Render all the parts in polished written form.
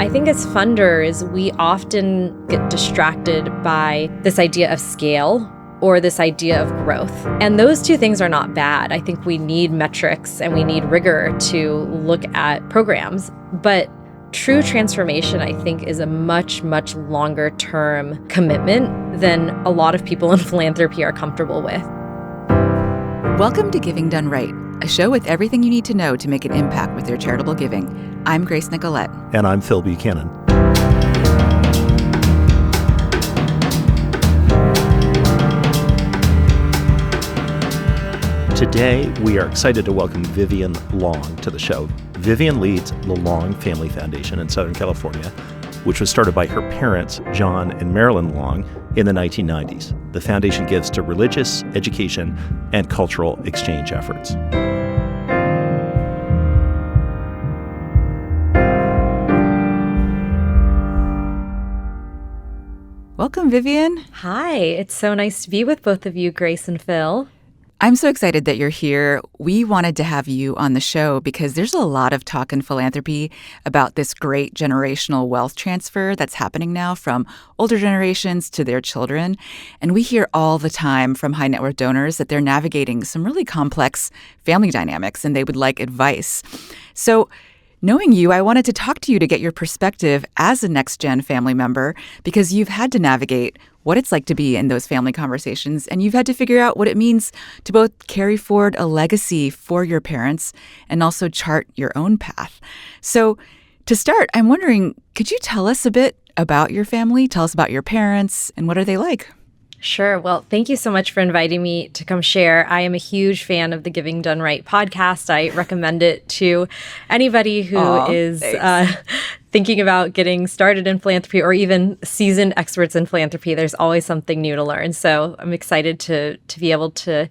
I think as funders, we often get distracted by this idea of scale or this idea of growth. And those two things are not bad. I think we need metrics and we need rigor to look at programs. But true transformation, I think, is a much, much longer term commitment than a lot of people in philanthropy are comfortable with. Welcome to Giving Done Right, a show with everything you need to know to make an impact with your charitable giving. I'm Grace Nicolette. And I'm Phil Buchanan. Today, we are excited to welcome Vivian Long to the show. Vivian leads the Long Family Foundation in Southern California, which was started by her parents, John and Marilyn Long, in the 1990s. The foundation gives to religious, education, and cultural exchange efforts. Welcome, Vivian. Hi, it's so nice to be with both of you, Grace and Phil. I'm so excited that you're here. We wanted to have you on the show because there's a lot of talk in philanthropy about this great generational wealth transfer that's happening now from older generations to their children. And we hear all the time from high net worth donors that they're navigating some really complex family dynamics and they would like advice. So knowing you, I wanted to talk to you to get your perspective as a next-gen family member because you've had to navigate what it's like to be in those family conversations, and you've had to figure out what it means to both carry forward a legacy for your parents and also chart your own path. So to start, I'm wondering, could you tell us a bit about your family? Tell us about your parents, and what are they like? Sure. Well, thank you so much for inviting me to come share. I am a huge fan of the Giving Done Right podcast. I recommend it to anybody who is thinking about getting started in philanthropy or even seasoned experts in philanthropy. There's always something new to learn. So I'm excited to be able to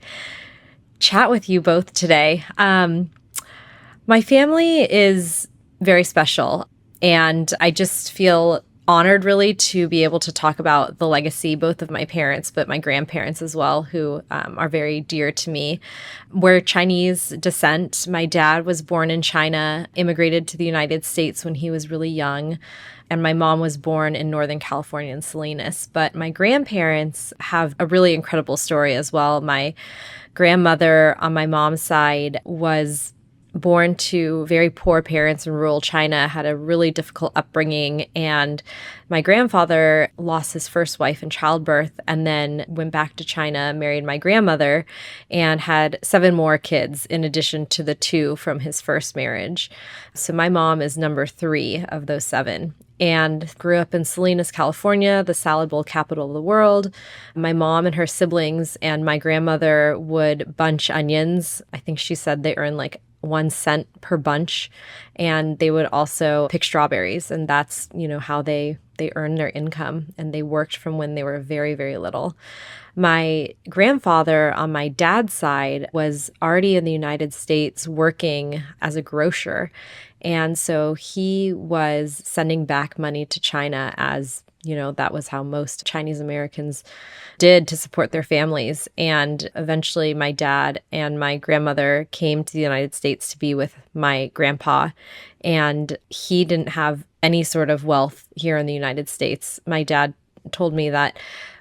chat with you both today. My family is very special, and I just feel honored really to be able to talk about the legacy, both of my parents, but my grandparents as well, who are very dear to me. We're Chinese descent. My dad was born in China, immigrated to the United States when he was really young. And my mom was born in Northern California in Salinas. But my grandparents have a really incredible story as well. My grandmother on my mom's side was born to very poor parents in rural China, had a really difficult upbringing. And my grandfather lost his first wife in childbirth and then went back to China, married my grandmother, and had 7 more kids in addition to the 2 from his first marriage. So my mom is number 3 of those 7. And grew up in Salinas, California, the salad bowl capital of the world. My mom and her siblings and my grandmother would bunch onions. I think she said they earned like 1 cent per bunch, and they would also pick strawberries, and that's, how they earned their income, and they worked from when they were very, very little. My grandfather on my dad's side was already in the United States working as a grocer, and so he was sending back money to China as that was how most Chinese Americans did to support their families. And eventually my dad and my grandmother came to the United States to be with my grandpa. And he didn't have any sort of wealth here in the United States. My dad told me that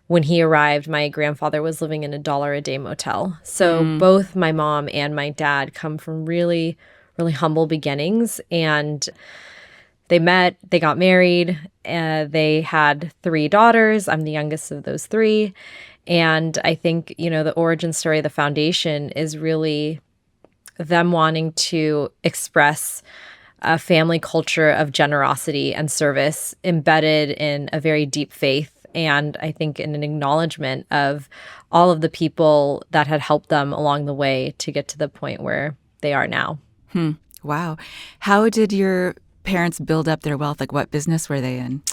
when he arrived, my grandfather was living in a $1 a day motel. So both my mom and my dad come from really, really humble beginnings. And they met, they got married, they had 3 daughters. I'm the youngest of those 3. And I think, the origin story of the foundation is really them wanting to express a family culture of generosity and service embedded in a very deep faith. And I think in an acknowledgement of all of the people that had helped them along the way to get to the point where they are now. Wow. How did your parents build up their wealth? Like, what business were they in?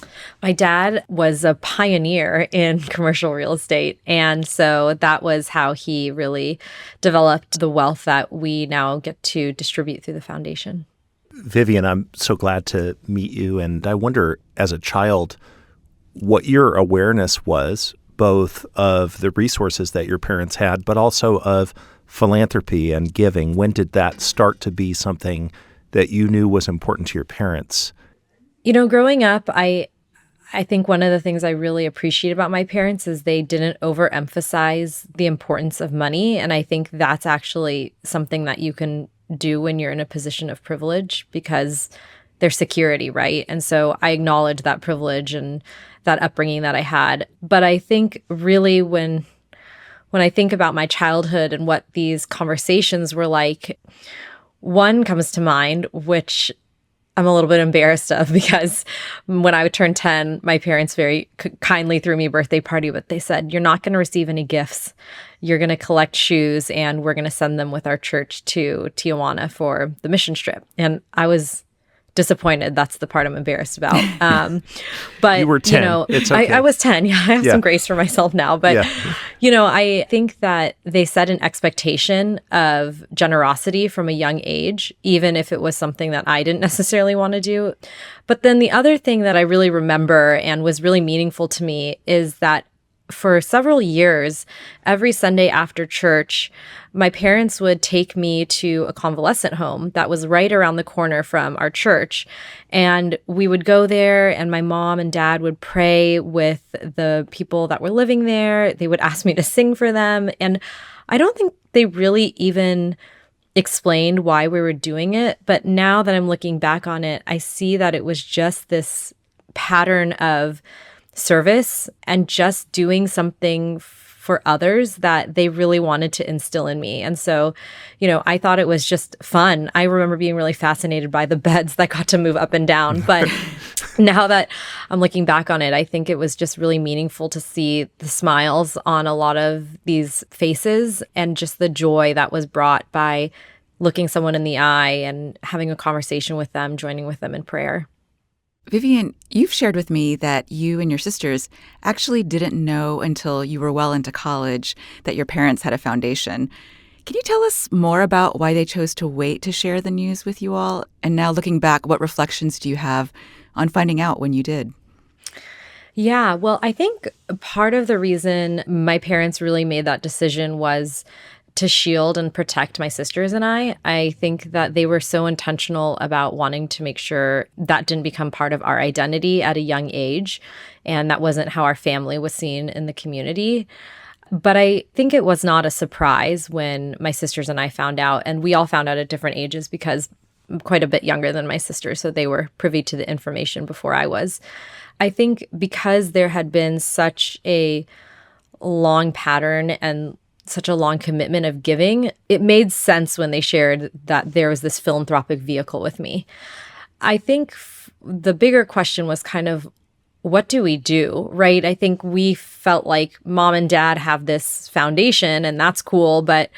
My dad was a pioneer in commercial real estate. And so that was how he really developed the wealth that we now get to distribute through the foundation. Vivian, I'm so glad to meet you. And I wonder, as a child, what your awareness was, both of the resources that your parents had, but also of philanthropy and giving. When did that start to be something that you knew was important to your parents? Growing up, I think one of the things I really appreciate about my parents is they didn't overemphasize the importance of money. And I think that's actually something that you can do when you're in a position of privilege because there's security, right? And so I acknowledge that privilege and that upbringing that I had. But I think really when I think about my childhood and what these conversations were like, one comes to mind, which I'm a little bit embarrassed of because when I would turn 10, my parents very kindly threw me a birthday party, but they said, you're not going to receive any gifts. You're going to collect shoes and we're going to send them with our church to Tijuana for the mission trip. And I was disappointed. That's the part I'm embarrassed about. But you were 10. It's okay. I was 10. Yeah, I have some grace for myself now. But, I think that they set an expectation of generosity from a young age, even if it was something that I didn't necessarily want to do. But then the other thing that I really remember and was really meaningful to me is that for several years, every Sunday after church, my parents would take me to a convalescent home that was right around the corner from our church. And we would go there and my mom and dad would pray with the people that were living there. They would ask me to sing for them. And I don't think they really even explained why we were doing it. But now that I'm looking back on it, I see that it was just this pattern of service and just doing something for others that they really wanted to instill in me. And so, I thought it was just fun. I remember being really fascinated by the beds that got to move up and down. But now that I'm looking back on it, I think it was just really meaningful to see the smiles on a lot of these faces and just the joy that was brought by looking someone in the eye and having a conversation with them, joining with them in prayer. Vivian, you've shared with me that you and your sisters actually didn't know until you were well into college that your parents had a foundation. Can you tell us more about why they chose to wait to share the news with you all? And now looking back, what reflections do you have on finding out when you did? Yeah, well, I think part of the reason my parents really made that decision was to shield and protect my sisters and I. I think that they were so intentional about wanting to make sure that didn't become part of our identity at a young age. And that wasn't how our family was seen in the community. But I think it was not a surprise when my sisters and I found out. And we all found out at different ages because I'm quite a bit younger than my sisters. So they were privy to the information before I was. I think because there had been such a long pattern and such a long commitment of giving, it made sense when they shared that there was this philanthropic vehicle with me. I think the bigger question was kind of, what do we do, right? I think we felt like mom and dad have this foundation and that's cool, but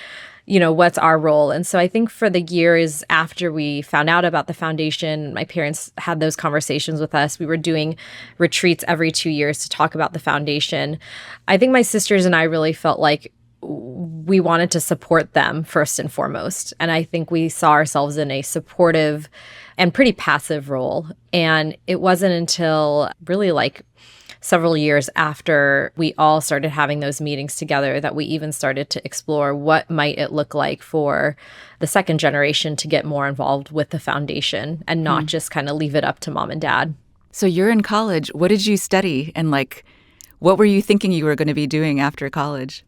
what's our role? And so I think for the years after we found out about the foundation, my parents had those conversations with us. We were doing retreats every 2 years to talk about the foundation. I think my sisters and I really felt like we wanted to support them first and foremost. And I think we saw ourselves in a supportive and pretty passive role. And it wasn't until really several years after we all started having those meetings together that we even started to explore what might it look like for the second generation to get more involved with the foundation and not just kind of leave it up to mom and dad. So you're in college. What did you study? And what were you thinking you were going to be doing after college?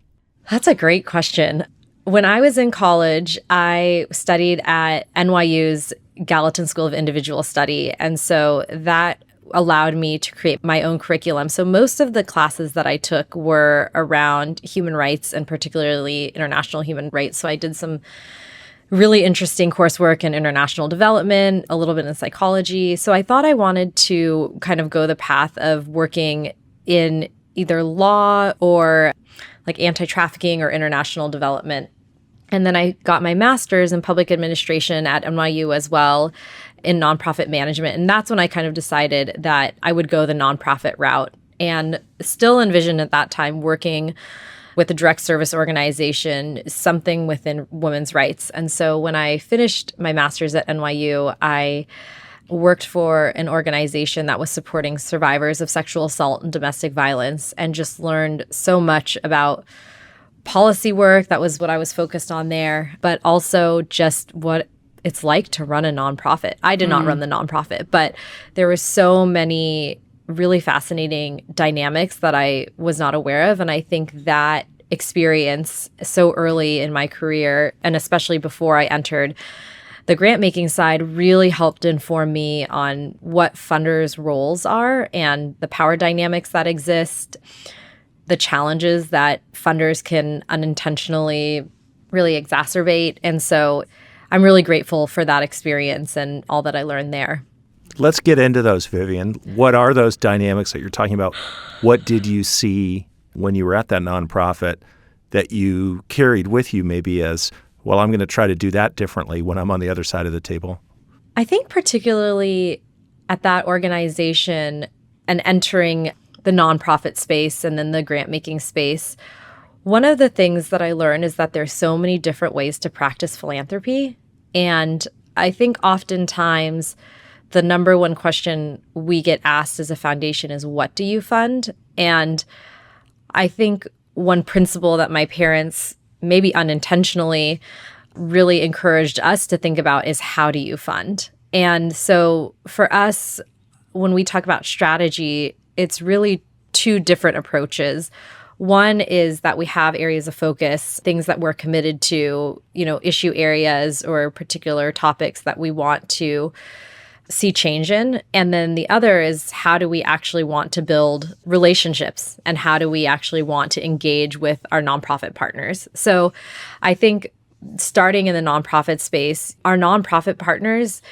That's a great question. When I was in college, I studied at NYU's Gallatin School of Individual Study. And so that allowed me to create my own curriculum. So most of the classes that I took were around human rights and particularly international human rights. So I did some really interesting coursework in international development, a little bit in psychology. So I thought I wanted to kind of go the path of working in either law or anti-trafficking or international development. And then I got my master's in public administration at NYU as well in nonprofit management. And that's when I kind of decided that I would go the nonprofit route and still envisioned at that time working with a direct service organization, something within women's rights. And so when I finished my master's at NYU, I worked for an organization that was supporting survivors of sexual assault and domestic violence and just learned so much about policy work. That was what I was focused on there, but also just what it's like to run a nonprofit. I did not run the nonprofit, but there were so many really fascinating dynamics that I was not aware of. And I think that experience so early in my career, and especially before I entered the grant making side, really helped inform me on what funders' roles are and the power dynamics that exist, the challenges that funders can unintentionally really exacerbate. And so I'm really grateful for that experience and all that I learned there. Let's get into those, Vivian. What are those dynamics that you're talking about? What did you see when you were at that nonprofit that you carried with you maybe as, well, I'm going to try to do that differently when I'm on the other side of the table? I think particularly at that organization and entering the nonprofit space and then the grant making space, one of the things that I learned is that there's so many different ways to practice philanthropy. And I think oftentimes the number one question we get asked as a foundation is, what do you fund? And I think one principle that my parents, maybe unintentionally, really encouraged us to think about is, how do you fund? And so for us, when we talk about strategy, it's really two different approaches. One is that we have areas of focus, things that we're committed to, issue areas or particular topics that we want to see change in. And then the other is, how do we actually want to build relationships and how do we actually want to engage with our nonprofit partners? So I think starting in the nonprofit space, our nonprofit partners,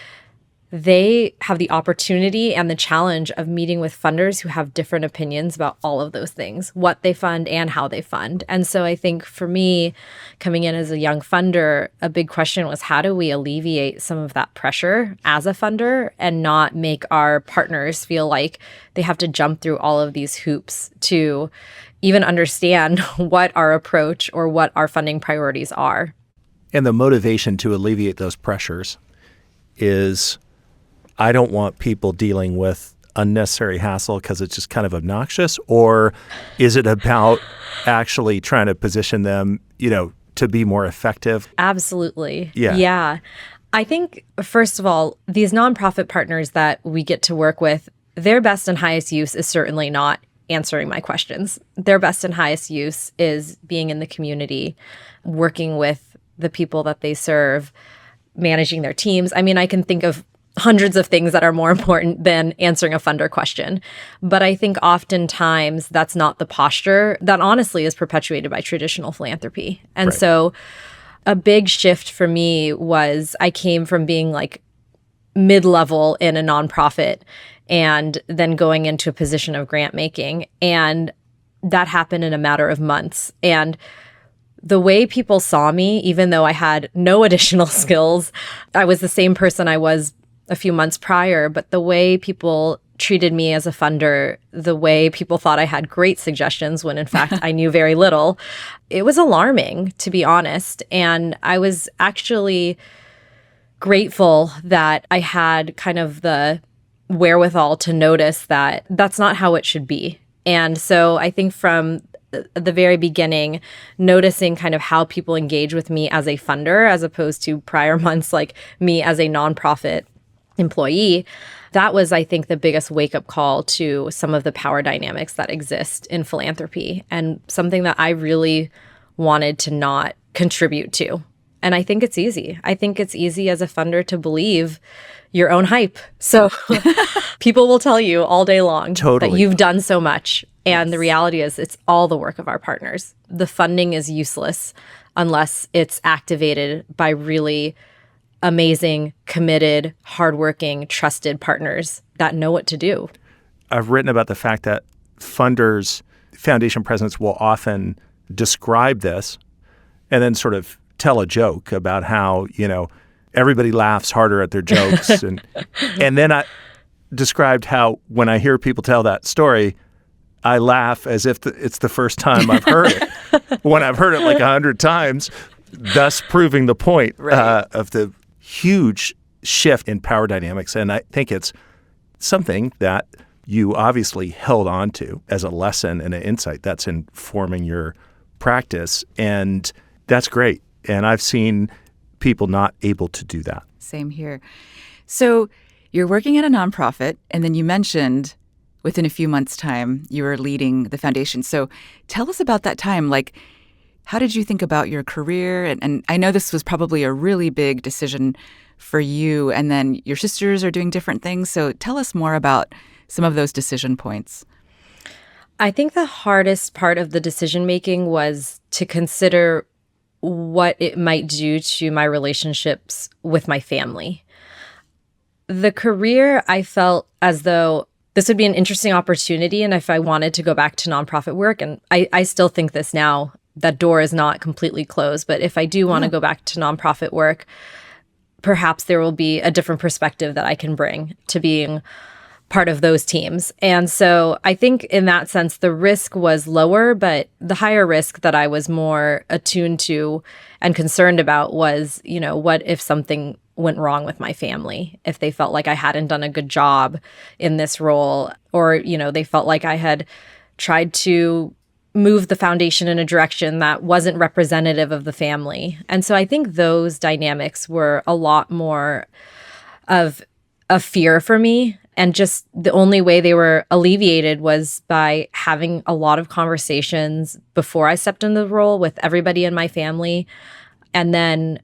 they have the opportunity and the challenge of meeting with funders who have different opinions about all of those things, what they fund and how they fund. And so I think for me, coming in as a young funder, a big question was, how do we alleviate some of that pressure as a funder and not make our partners feel like they have to jump through all of these hoops to even understand what our approach or what our funding priorities are? And the motivation to alleviate those pressures is, I don't want people dealing with unnecessary hassle because it's just kind of obnoxious? Or is it about actually trying to position them, to be more effective? Absolutely. Yeah. I think, first of all, these nonprofit partners that we get to work with, their best and highest use is certainly not answering my questions. Their best and highest use is being in the community, working with the people that they serve, managing their teams. I mean, I can think of hundreds of things that are more important than answering a funder question. But I think oftentimes that's not the posture that honestly is perpetuated by traditional philanthropy. And Right. So a big shift for me was, I came from being like mid-level in a nonprofit and then going into a position of grant making. And that happened in a matter of months. And the way people saw me, even though I had no additional skills, I was the same person I was a few months prior, but the way people treated me as a funder, the way people thought I had great suggestions when in fact I knew very little, it was alarming, to be honest. And I was actually grateful that I had kind of the wherewithal to notice that that's not how it should be. And so I think from the very beginning, noticing kind of how people engage with me as a funder, as opposed to prior months like me as a nonprofit employee, that was, I think, the biggest wake-up call to some of the power dynamics that exist in philanthropy, and something that I really wanted to not contribute to. And I think it's easy. I think it's easy as a funder to believe your own hype. So people will tell you all day long Totally. that you've done so much. And the reality is, it's all the work of our partners. The funding is useless unless it's activated by really amazing, committed, hardworking, trusted partners that know what to do. I've written about the fact that funders, foundation presidents will often describe this and then sort of tell a joke about how, everybody laughs harder at their jokes. and then I described how when I hear people tell that story, I laugh as if it's the first time I've heard it, when I've heard it like 100 times, thus proving the point of the huge shift in power dynamics. And I think it's something that you obviously held on to as a lesson and an insight that's informing your practice. And that's great. And I've seen people not able to do that. Same here. So you're working at a nonprofit, and then you mentioned within a few months' time you were leading the foundation. So tell us about that time. Like, how did you think about your career? And I know this was probably a really big decision for you, and then your sisters are doing different things. So tell us more about some of those decision points. I think the hardest part of the decision making was to consider what it might do to my relationships with my family. The career, I felt as though this would be an interesting opportunity. And if I wanted to go back to nonprofit work, and I still think this now, that door is not completely closed. But if I do want to go back to nonprofit work, perhaps there will be a different perspective that I can bring to being part of those teams. And so I think in that sense, the risk was lower, but the higher risk that I was more attuned to and concerned about was, what if something went wrong with my family? If they felt like I hadn't done a good job in this role, or, they felt like I had tried to move the foundation in a direction that wasn't representative of the family. And so I think those dynamics were a lot more of a fear for me. And just the only way they were alleviated was by having a lot of conversations before I stepped into the role with everybody in my family. And then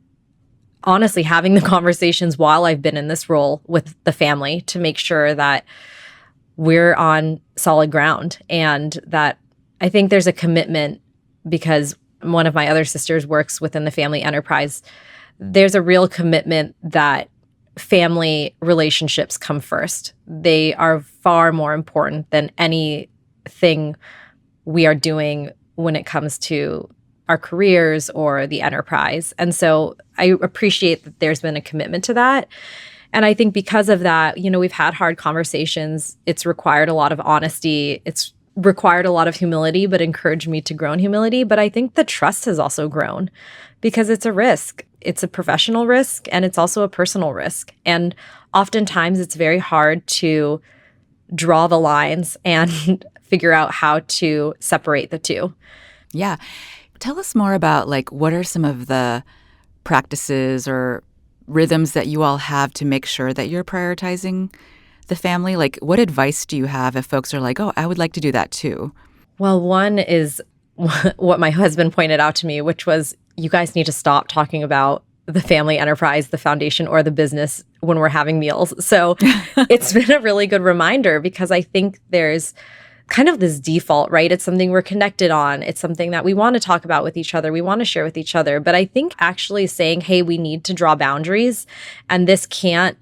honestly, having the conversations while I've been in this role with the family to make sure that we're on solid ground, and that I think there's a commitment, because one of my other sisters works within the family enterprise. There's a real commitment that family relationships come first. They are far more important than anything we are doing when it comes to our careers or the enterprise. And so I appreciate that there's been a commitment to that. And I think because of that, we've had hard conversations. It's required a lot of honesty. It's required a lot of humility, but encouraged me to grow in humility. But I think the trust has also grown, because it's a risk. It's a professional risk, and it's also a personal risk. And oftentimes it's very hard to draw the lines and figure out how to separate the two. Yeah. Tell us more about, what are some of the practices or rhythms that you all have to make sure that you're prioritizing the family? What advice do you have if folks are like, oh, I would like to do that too? Well, one is what my husband pointed out to me, which was, you guys need to stop talking about the family enterprise, the foundation, or the business when we're having meals. So it's been a really good reminder, because I think there's kind of this default, right? It's something we're connected on. It's something that we want to talk about with each other. We want to share with each other. But I think actually saying, hey, we need to draw boundaries, and this can't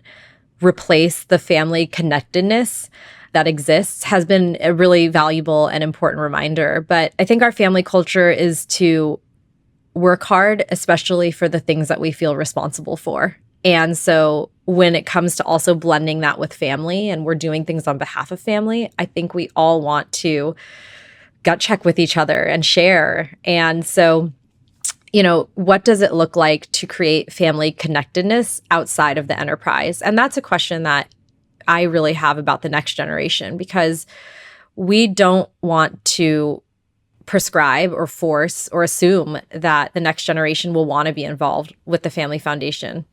replace the family connectedness that exists, has been a really valuable and important reminder. But I think our family culture is to work hard, especially for the things that we feel responsible for. And so when it comes to also blending that with family, and we're doing things on behalf of family, I think we all want to gut check with each other and share. And so, what does it look like to create family connectedness outside of the enterprise? And that's a question that I really have about the next generation, because we don't want to prescribe or force or assume that the next generation will want to be involved with the family foundation.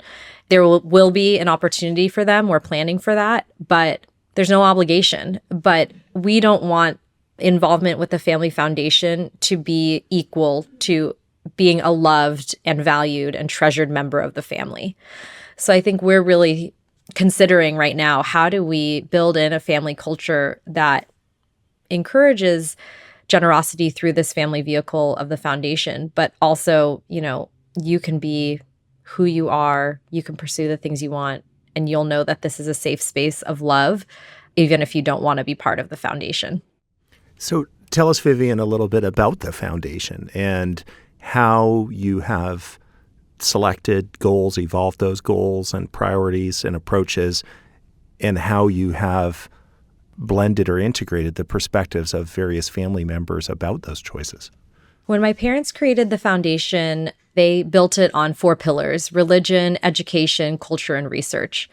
There will be an opportunity for them. We're planning for that, but there's no obligation. But we don't want involvement with the family foundation to be equal to being a loved and valued and treasured member of the family. So I think we're really considering right now, how do we build in a family culture that encourages generosity through this family vehicle of the foundation, but also, you can be who you are, you can pursue the things you want, and you'll know that this is a safe space of love, even if you don't want to be part of the foundation. So tell us, Vivian, a little bit about the foundation and how you have selected goals, evolved those goals and priorities and approaches, and how you have blended or integrated the perspectives of various family members about those choices. When my parents created the foundation, they built it on 4 pillars: religion, education, culture, and research.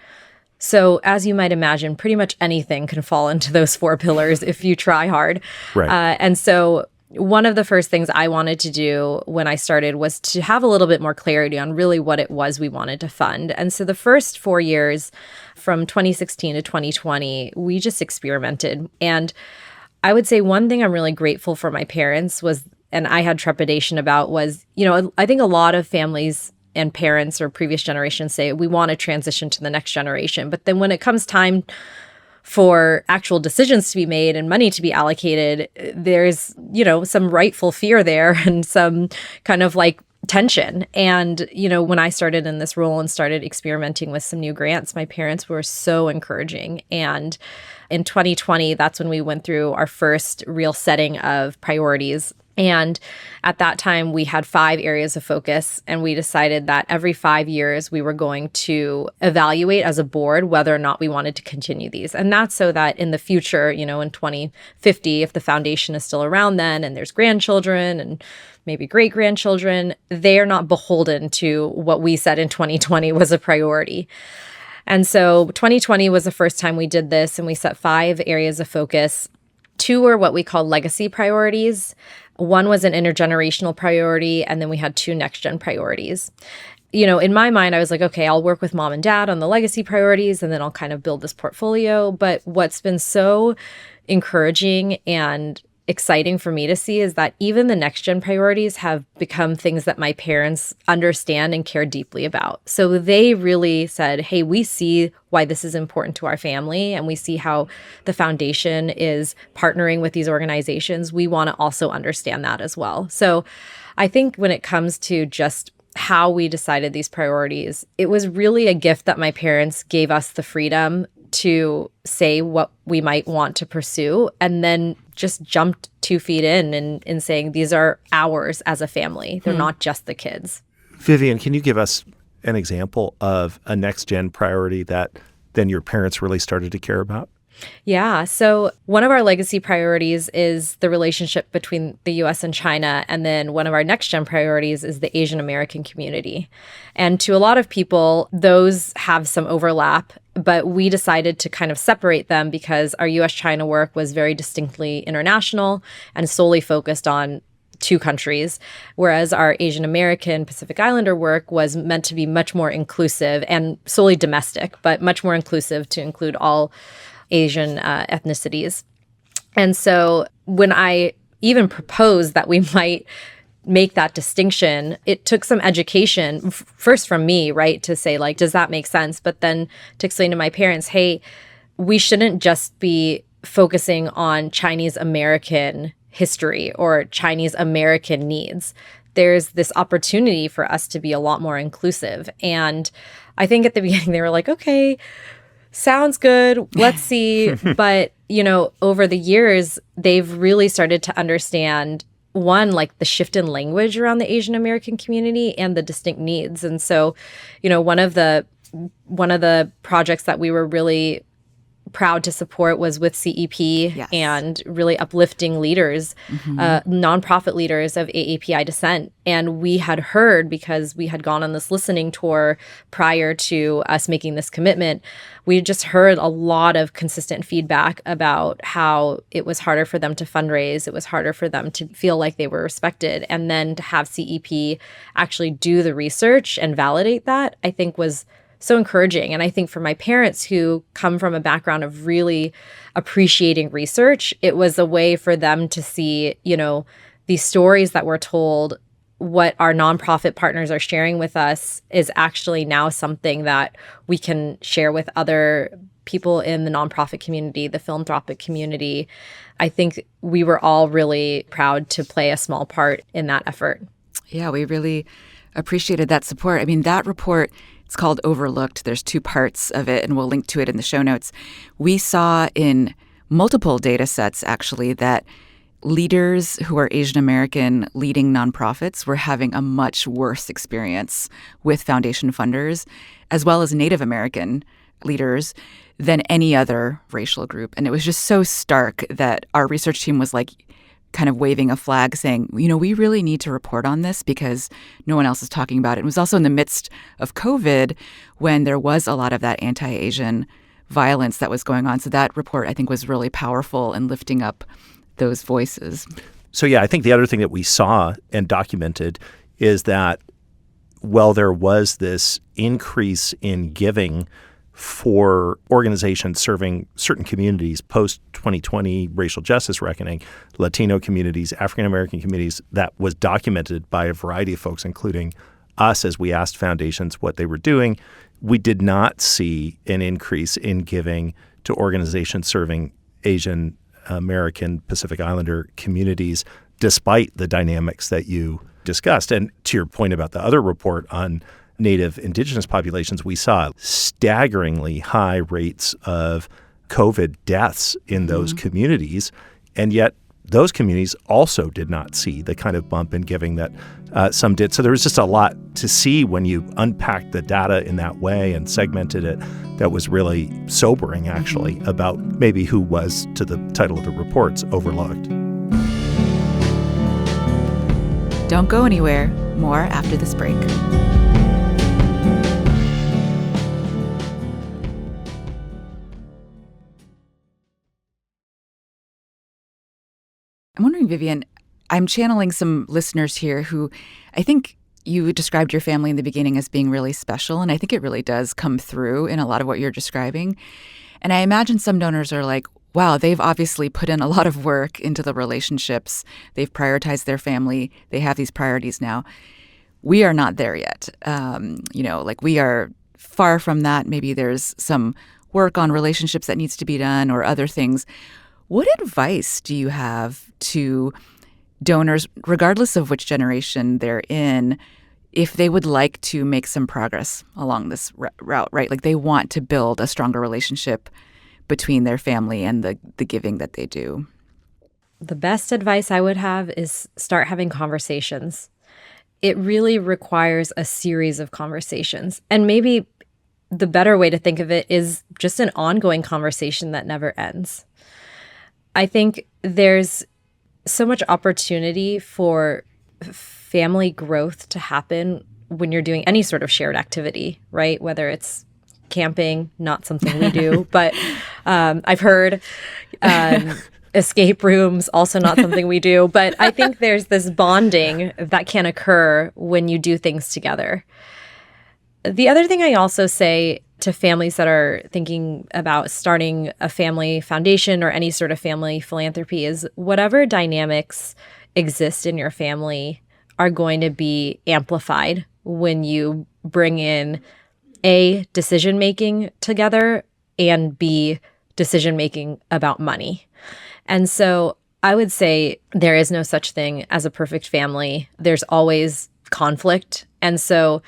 So as you might imagine, pretty much anything can fall into those 4 pillars if you try hard. Right. And so one of the first things I wanted to do when I started was to have a little bit more clarity on really what it was we wanted to fund. And so the first 4 years, from 2016 to 2020, we just experimented. And I would say one thing I'm really grateful for my parents was, and I had trepidation about, was, I think a lot of families and parents or previous generations say we want to transition to the next generation. But then when it comes time for actual decisions to be made and money to be allocated, there's, some rightful fear there and some kind of like tension. And, when I started in this role and started experimenting with some new grants, my parents were so encouraging. And in 2020, that's when we went through our first real setting of priorities. And at that time, we had 5 areas of focus, and we decided that every 5 years, we were going to evaluate as a board whether or not we wanted to continue these. And that's so that in the future, in 2050, if the foundation is still around then and there's grandchildren and maybe great-grandchildren, they're not beholden to what we said in 2020 was a priority. And so 2020 was the first time we did this, and we set 5 areas of focus. 2 were what we call legacy priorities. 1 was an intergenerational priority, and then we had 2 next-gen priorities. In my mind, I was like, okay, I'll work with mom and dad on the legacy priorities, and then I'll kind of build this portfolio. But what's been so encouraging and exciting for me to see is that even the next gen priorities have become things that my parents understand and care deeply about. So they really said, hey, we see why this is important to our family, and we see how the foundation is partnering with these organizations. We want to also understand that as well. So I think when it comes to just how we decided these priorities, it was really a gift that my parents gave us the freedom to say what we might want to pursue, and then just jumped 2 feet in saying these are ours as a family. They're not just the kids. Vivian, can you give us an example of a next gen priority that then your parents really started to care about? Yeah. So one of our legacy priorities is the relationship between the U.S. and China. And then one of our next gen priorities is the Asian American community. And to a lot of people, those have some overlap, but we decided to kind of separate them because our U.S.-China work was very distinctly international and solely focused on 2 countries, whereas our Asian American Pacific Islander work was meant to be much more inclusive and solely domestic, but much more inclusive to include all Asian ethnicities. And so when I even proposed that we might make that distinction, it took some education, first from me, right, to say, like, does that make sense? But then to explain to my parents, hey, we shouldn't just be focusing on Chinese American history or Chinese American needs. There's this opportunity for us to be a lot more inclusive. And I think at the beginning they were like, okay, sounds good, let's see. But, over the years, they've really started to understand, one, like the shift in language around the Asian American community and the distinct needs. And so, one of the projects that we were really proud to support was with CEP. Yes. And really uplifting leaders, nonprofit leaders of AAPI descent. And we had heard, because we had gone on this listening tour prior to us making this commitment, we just heard a lot of consistent feedback about how it was harder for them to fundraise. It was harder for them to feel like they were respected. And then to have CEP actually do the research and validate that, I think was so encouraging. And I think for my parents, who come from a background of really appreciating research, it was a way for them to see, these stories that we're told, what our nonprofit partners are sharing with us is actually now something that we can share with other people in the nonprofit community, the philanthropic community. I think we were all really proud to play a small part in that effort. Yeah, we really appreciated that support. I mean, that report, it's called Overlooked. There's 2 parts of it, and we'll link to it in the show notes. We saw in multiple data sets, actually, that leaders who are Asian American leading nonprofits were having a much worse experience with foundation funders, as well as Native American leaders, than any other racial group. And it was just so stark that our research team was like, kind of waving a flag saying, we really need to report on this because no one else is talking about it. It was also in the midst of COVID when there was a lot of that anti-Asian violence that was going on. So that report, I think, was really powerful in lifting up those voices. So yeah, I think the other thing that we saw and documented is that while there was this increase in giving for organizations serving certain communities post-2020 racial justice reckoning, Latino communities, African-American communities, that was documented by a variety of folks, including us as we asked foundations what they were doing, we did not see an increase in giving to organizations serving Asian American Pacific Islander communities, despite the dynamics that you discussed. And to your point about the other report on Native Indigenous populations, we saw staggeringly high rates of COVID deaths in those communities. And yet those communities also did not see the kind of bump in giving that some did. So there was just a lot to see when you unpacked the data in that way and segmented it that was really sobering, actually, about maybe who was, to the title of the reports, overlooked. Don't go anywhere. More after this break. I'm wondering, Vivian, I'm channeling some listeners here who I think you described your family in the beginning as being really special, and I think it really does come through in a lot of what you're describing. And I imagine some donors are like, wow, they've obviously put in a lot of work into the relationships. They've prioritized their family. They have these priorities now. We are not there yet. We are far from that. Maybe there's some work on relationships that needs to be done or other things. What advice do you have to donors, regardless of which generation they're in, if they would like to make some progress along this route, right? Like they want to build a stronger relationship between their family and the giving that they do? The best advice I would have is start having conversations. It really requires a series of conversations. And maybe the better way to think of it is just an ongoing conversation that never ends. I think there's so much opportunity for family growth to happen when you're doing any sort of shared activity, right? Whether it's camping, not something we do, but I've heard escape rooms, also not something we do. But I think there's this bonding that can occur when you do things together. The other thing I also say to families that are thinking about starting a family foundation or any sort of family philanthropy is whatever dynamics exist in your family are going to be amplified when you bring in A, decision-making together, and B, decision-making about money. And so I would say there is no such thing as a perfect family. There's always conflict. And so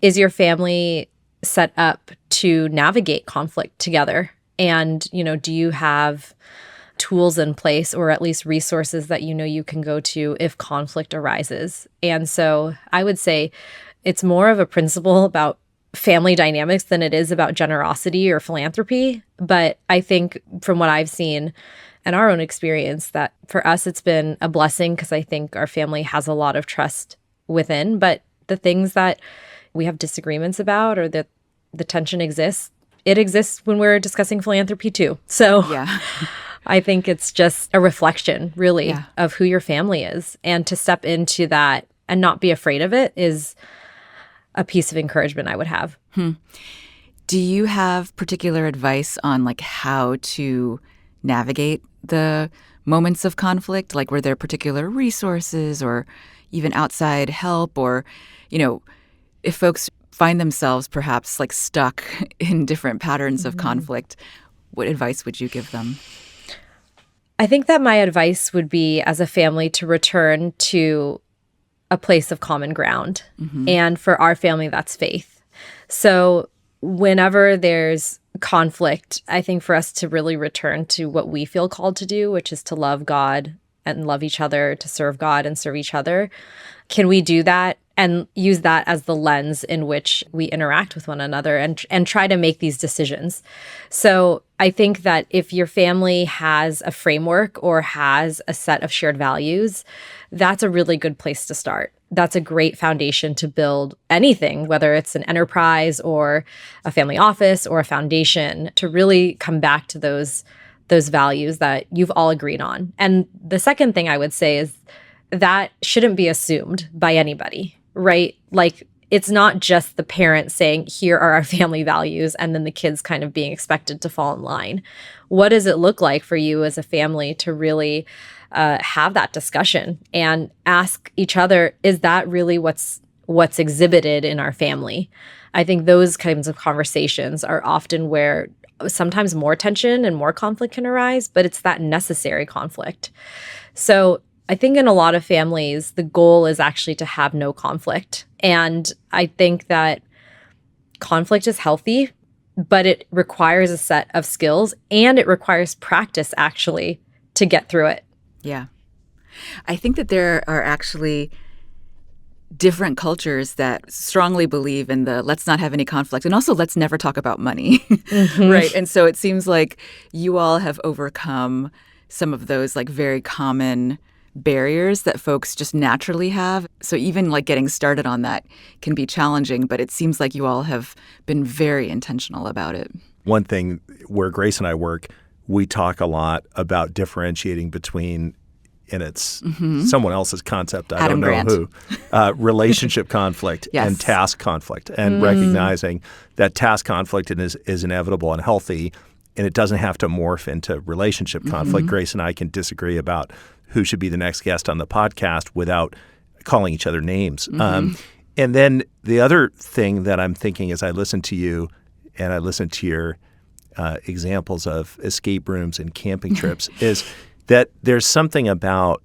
is your family set up to navigate conflict together? And, do you have tools in place or at least resources that you can go to if conflict arises? And so I would say it's more of a principle about family dynamics than it is about generosity or philanthropy. But I think from what I've seen and our own experience, that for us, it's been a blessing because I think our family has a lot of trust within. But the things that we have disagreements about or that the tension exists, it exists when we're discussing philanthropy too. So yeah. I think it's just a reflection, really, of who your family is. And to step into that and not be afraid of it is a piece of encouragement I would have. Do you have particular advice on how to navigate the moments of conflict? Were there particular resources or even outside help? Or, if folks find themselves perhaps stuck in different patterns of conflict, what advice would you give them? I think that my advice would be, as a family, to return to a place of common ground. And for our family, that's faith. So whenever there's conflict, I think for us to really return to what we feel called to do, which is to love God and love each other, to serve God and serve each other. Can we do that and use that as the lens in which we interact with one another and try to make these decisions? So I think that if your family has a framework or has a set of shared values, that's a really good place to start. That's a great foundation to build anything, whether it's an enterprise or a family office or a foundation, to really come back to those those values that you've all agreed on. And the second thing I would say is that shouldn't be assumed by anybody, right? Like, it's not just the parents saying, here are our family values, and then the kids kind of being expected to fall in line. What does it look like for you as a family to really have that discussion and ask each other, is that really what's exhibited in our family? I think those kinds of conversations are often where sometimes more tension and more conflict can arise, but it's that necessary conflict. So I think in a lot of families, the goal is actually to have no conflict. And I think that conflict is healthy, but it requires a set of skills and it requires practice actually to get through it. Yeah. I think that there are actually different cultures that strongly believe in the let's not have any conflict and also let's never talk about money. Mm-hmm. Right. And so it seems like you all have overcome some of those like very common barriers that folks just naturally have. So even like getting started on that can be challenging, but it seems like you all have been very intentional about it. One thing where Grace and I work, we talk a lot about differentiating between, and it's someone else's concept, I don't know Grant. who, relationship conflict Yes. and task conflict, and recognizing that task conflict is inevitable and healthy, and it doesn't have to morph into relationship conflict. Grace and I can disagree about who should be the next guest on the podcast without calling each other names. And then the other thing that I'm thinking as I listen to you and I listen to your examples of escape rooms and camping trips is that there's something about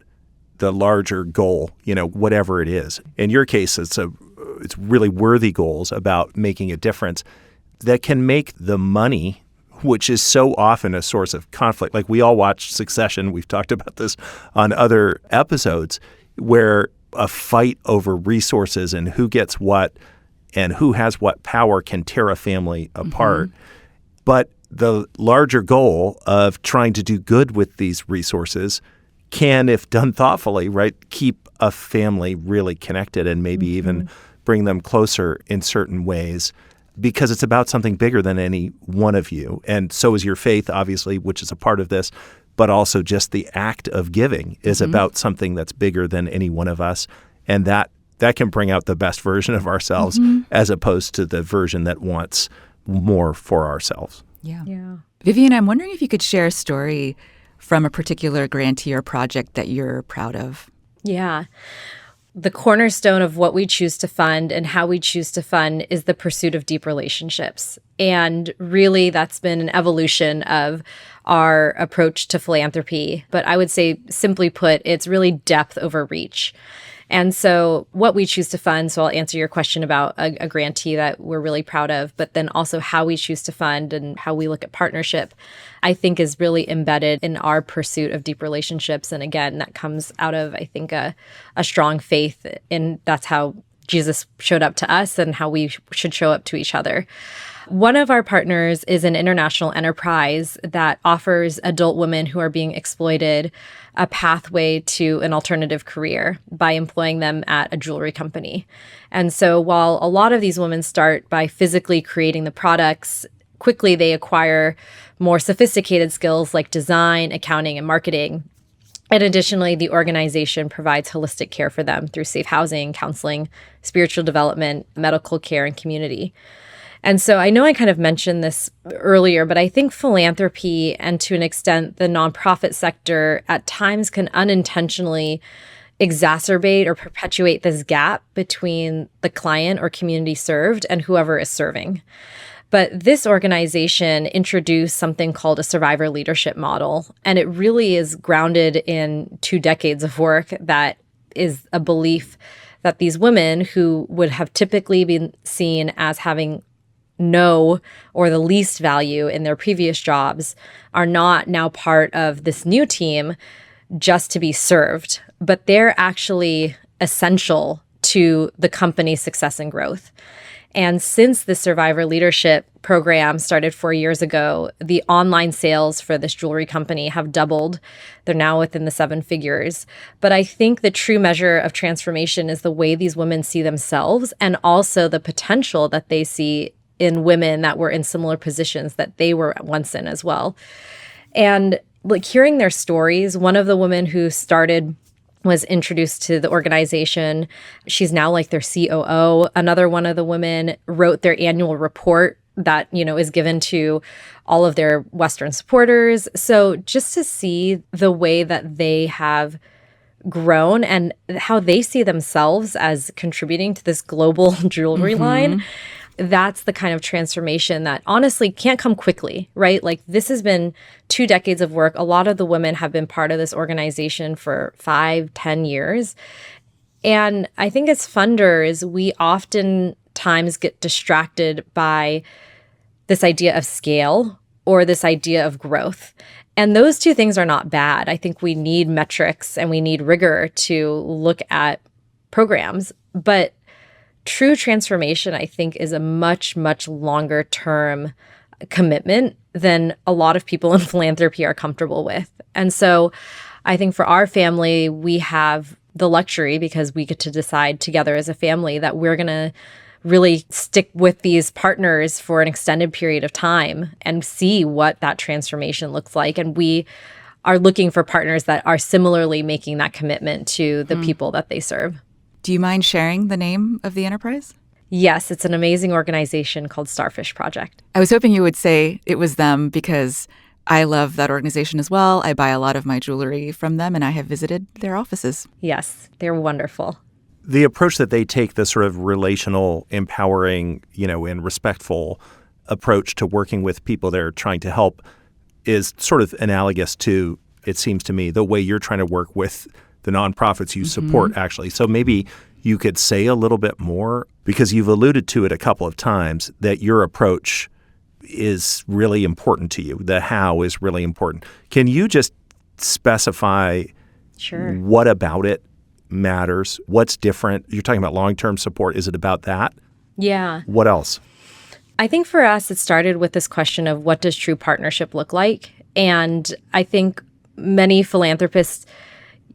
the larger goal, whatever it is. In your case, it's really worthy goals about making a difference that can make the money, which is so often a source of conflict. Like we all watch Succession. We've talked about this on other episodes where a fight over resources and who gets what and who has what power can tear a family apart. But the larger goal of trying to do good with these resources can, if done thoughtfully, right, keep a family really connected and maybe even bring them closer in certain ways because it's about something bigger than any one of you. And so is your faith, obviously, which is a part of this, but also just the act of giving is about something that's bigger than any one of us. And that can bring out the best version of ourselves as opposed to the version that wants more for ourselves. Yeah. Vivian, I'm wondering if you could share a story from a particular grantee or project that you're proud of. Yeah. The cornerstone of what we choose to fund and how we choose to fund is the pursuit of deep relationships. And really, that's been an evolution of our approach to philanthropy. But I would say, simply put, it's really depth over reach. And so what we choose to fund, so I'll answer your question about a grantee that we're really proud of, but then also how we choose to fund and how we look at partnership, I think is really embedded in our pursuit of deep relationships. And again, that comes out of, I think, a strong faith in that's how Jesus showed up to us and how we should show up to each other. One of our partners is an international enterprise that offers adult women who are being exploited a pathway to an alternative career by employing them at a jewelry company. And so while a lot of these women start by physically creating the products, quickly they acquire more sophisticated skills like design, accounting, and marketing. And additionally, the organization provides holistic care for them through safe housing, counseling, spiritual development, medical care, and community. And so I know I kind of mentioned this earlier, but I think philanthropy and to an extent the nonprofit sector at times can unintentionally exacerbate or perpetuate this gap between the client or community served and whoever is serving. But this organization introduced something called a survivor leadership model, and it really is grounded in 2 decades of work that is a belief that these women who would have typically been seen as having no or the least value in their previous jobs are not now part of this new team just to be served, but they're actually essential to the company's success and growth. And since the Survivor Leadership program started 4 years ago, the online sales for this jewelry company have doubled. They're now within the 7 figures. But I think the true measure of transformation is the way these women see themselves and also the potential that they see in women that were in similar positions that they were once in as well. And like hearing their stories, one of the women who started was introduced to the organization. She's now like their COO. Another one of the women wrote their annual report that, is given to all of their Western supporters. So just to see the way that they have grown and how they see themselves as contributing to this global jewelry line, that's the kind of transformation that honestly can't come quickly, right? Like this has been 2 decades of work. A lot of the women have been part of this organization for 5-10 years. And I think as funders, we oftentimes get distracted by this idea of scale or this idea of growth. And those two things are not bad. I think we need metrics and we need rigor to look at programs. But true transformation, I think, is a much, much longer term commitment than a lot of people in philanthropy are comfortable with. And so I think for our family, we have the luxury, because we get to decide together as a family, that we're going to really stick with these partners for an extended period of time and see what that transformation looks like. And we are looking for partners that are similarly making that commitment to the people that they serve. Do you mind sharing the name of the enterprise? Yes, it's an amazing organization called Starfish Project. I was hoping you would say it was them because I love that organization as well. I buy a lot of my jewelry from them and I have visited their offices. Yes, they're wonderful. The approach that they take, the sort of relational, empowering, and respectful approach to working with people they're trying to help is sort of analogous to, it seems to me, the way you're trying to work with the nonprofits you support, actually. So maybe you could say a little bit more, because you've alluded to it a couple of times, that your approach is really important to you. The how is really important. Can you just specify what about it matters? What's different? You're talking about long-term support. Is it about that? Yeah. What else? I think for us, it started with this question of what does true partnership look like? And I think many philanthropists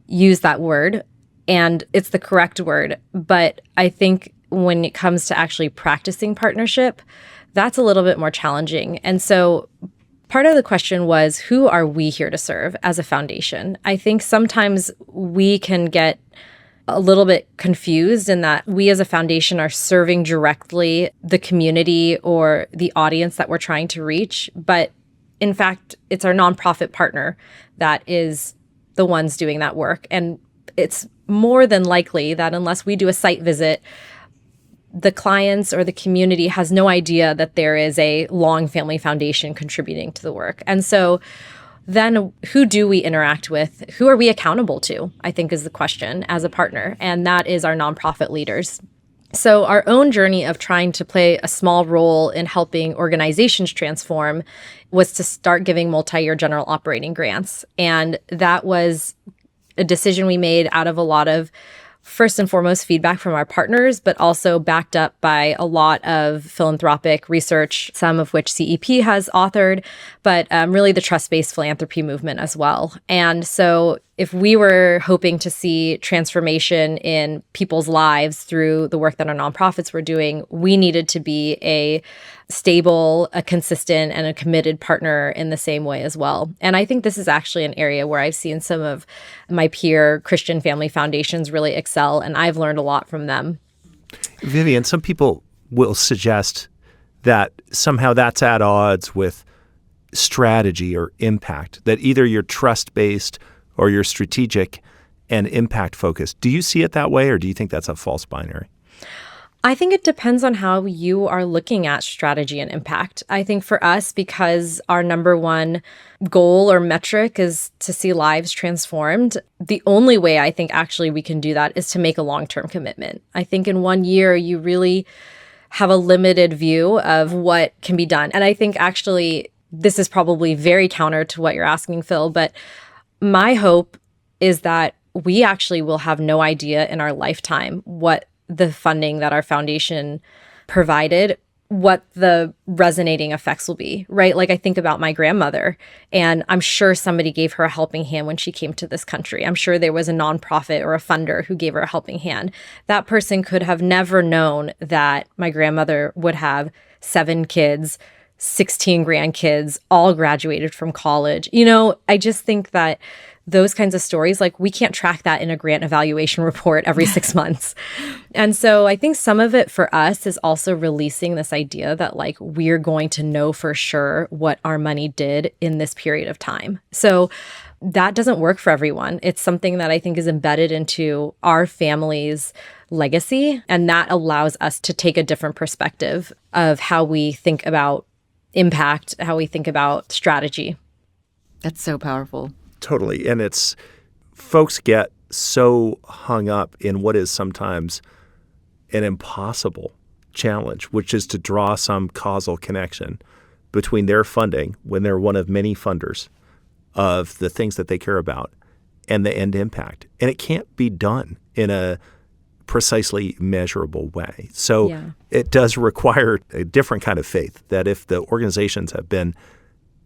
use that word, and it's the correct word. But I think when it comes to actually practicing partnership, that's a little bit more challenging. And so part of the question was, who are we here to serve as a foundation? I think sometimes we can get a little bit confused in that we as a foundation are serving directly the community or the audience that we're trying to reach. But in fact, it's our nonprofit partner that is the ones doing that work. And it's more than likely that unless we do a site visit, the clients or the community has no idea that there is a Long Family Foundation contributing to the work. And so then who do we interact with? Who are we accountable to, I think is the question as a partner. And that is our nonprofit leaders. So our own journey of trying to play a small role in helping organizations transform was to start giving multi-year general operating grants. And that was a decision we made out of a lot of, first and foremost, feedback from our partners, but also backed up by a lot of philanthropic research, some of which CEP has authored, but really the trust-based philanthropy movement as well. And so if we were hoping to see transformation in people's lives through the work that our nonprofits were doing, we needed to be a stable, a consistent, and a committed partner in the same way as well. And I think this is actually an area where I've seen some of my peer Christian family foundations really excel, and I've learned a lot from them. Vivian, some people will suggest that somehow that's at odds with strategy or impact, that either you're trust-based or you're strategic and impact-focused. Do you see it that way, or do you think that's a false binary? I think it depends on how you are looking at strategy and impact. I think for us, because our number one goal or metric is to see lives transformed, the only way I think actually we can do that is to make a long-term commitment. I think in 1 year, you really have a limited view of what can be done. And I think actually this is probably very counter to what you're asking, Phil, but my hope is that we actually will have no idea in our lifetime what the funding that our foundation provided, what the resonating effects will be, right? Like I think about my grandmother, and I'm sure somebody gave her a helping hand when she came to this country. I'm sure there was a nonprofit or a funder who gave her a helping hand. That person could have never known that my grandmother would have 7 kids, 16 grandkids, all graduated from college. I just think that those kinds of stories, like we can't track that in a grant evaluation report every 6 months. And so I think some of it for us is also releasing this idea that like we're going to know for sure what our money did in this period of time. So that doesn't work for everyone. It's something that I think is embedded into our family's legacy. And that allows us to take a different perspective of how we think about impact, how we think about strategy. That's so powerful. Totally. And it's folks get so hung up in what is sometimes an impossible challenge, which is to draw some causal connection between their funding, when they're one of many funders of the things that they care about, and the end impact. And it can't be done in a precisely measurable way. So it does require a different kind of faith that if the organizations have been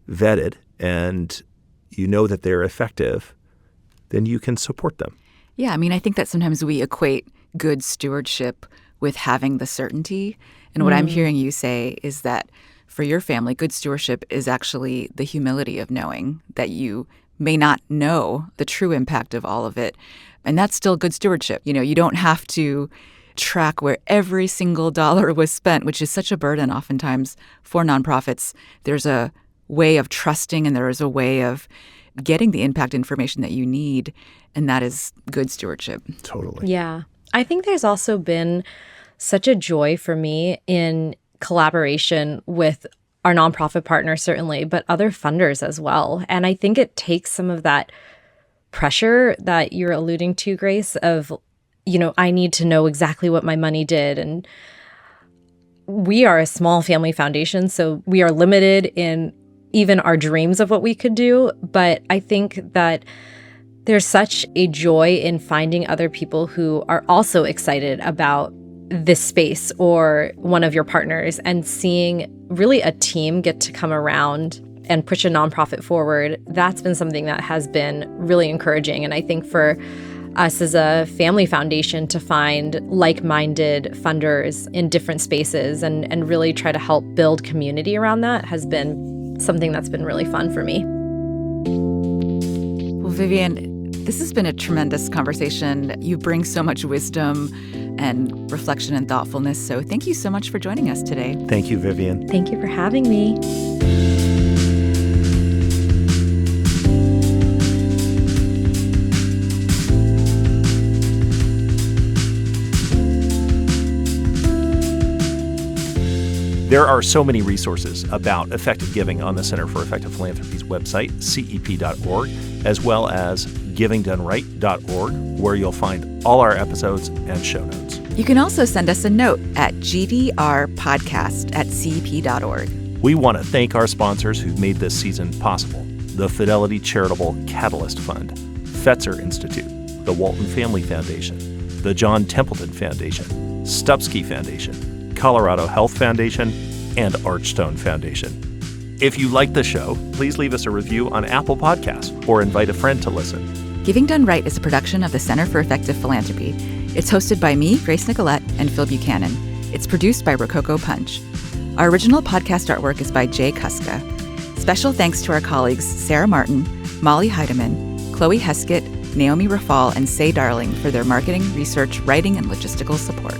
vetted and you know that they're effective, then you can support them. Yeah, I mean, I think that sometimes we equate good stewardship with having the certainty. And what I'm hearing you say is that for your family, good stewardship is actually the humility of knowing that you may not know the true impact of all of it. And that's still good stewardship. You don't have to track where every single dollar was spent, which is such a burden oftentimes for nonprofits. There's a way of trusting and there is a way of getting the impact information that you need, and that is good stewardship. Totally. Yeah. I think there's also been such a joy for me in collaboration with our nonprofit partners, certainly, but other funders as well. And I think it takes some of that pressure that you're alluding to, Grace, of, I need to know exactly what my money did. And we are a small family foundation, so we are limited in even our dreams of what we could do. But I think that there's such a joy in finding other people who are also excited about this space or one of your partners, and seeing really a team get to come around and push a nonprofit forward. That's been something that has been really encouraging. And I think for us as a family foundation to find like-minded funders in different spaces and really try to help build community around that has been something that's been really fun for me. Well, Vivian, this has been a tremendous conversation. You bring so much wisdom and reflection and thoughtfulness. So thank you so much for joining us today. Thank you, Vivian. Thank you for having me. There are so many resources about effective giving on the Center for Effective Philanthropy's website, cep.org, as well as givingdoneright.org, where you'll find all our episodes and show notes. You can also send us a note at gdrpodcast@cep.org. We want to thank our sponsors who've made this season possible: the Fidelity Charitable Catalyst Fund, Fetzer Institute, the Walton Family Foundation, the John Templeton Foundation, Stupsky Foundation, Colorado Health Foundation, and Archstone Foundation. If you like the show, please leave us a review on Apple Podcasts or invite a friend to listen. Giving Done Right is a production of the Center for Effective Philanthropy. It's hosted by me, Grace Nicolette, and Phil Buchanan. It's produced by Rococo Punch. Our original podcast artwork is by Jay Kuska. Special thanks to our colleagues Sarah Martin, Molly Heidemann, Chloe Heskett, Naomi Rafal, and Say Darling for their marketing, research, writing, and logistical support.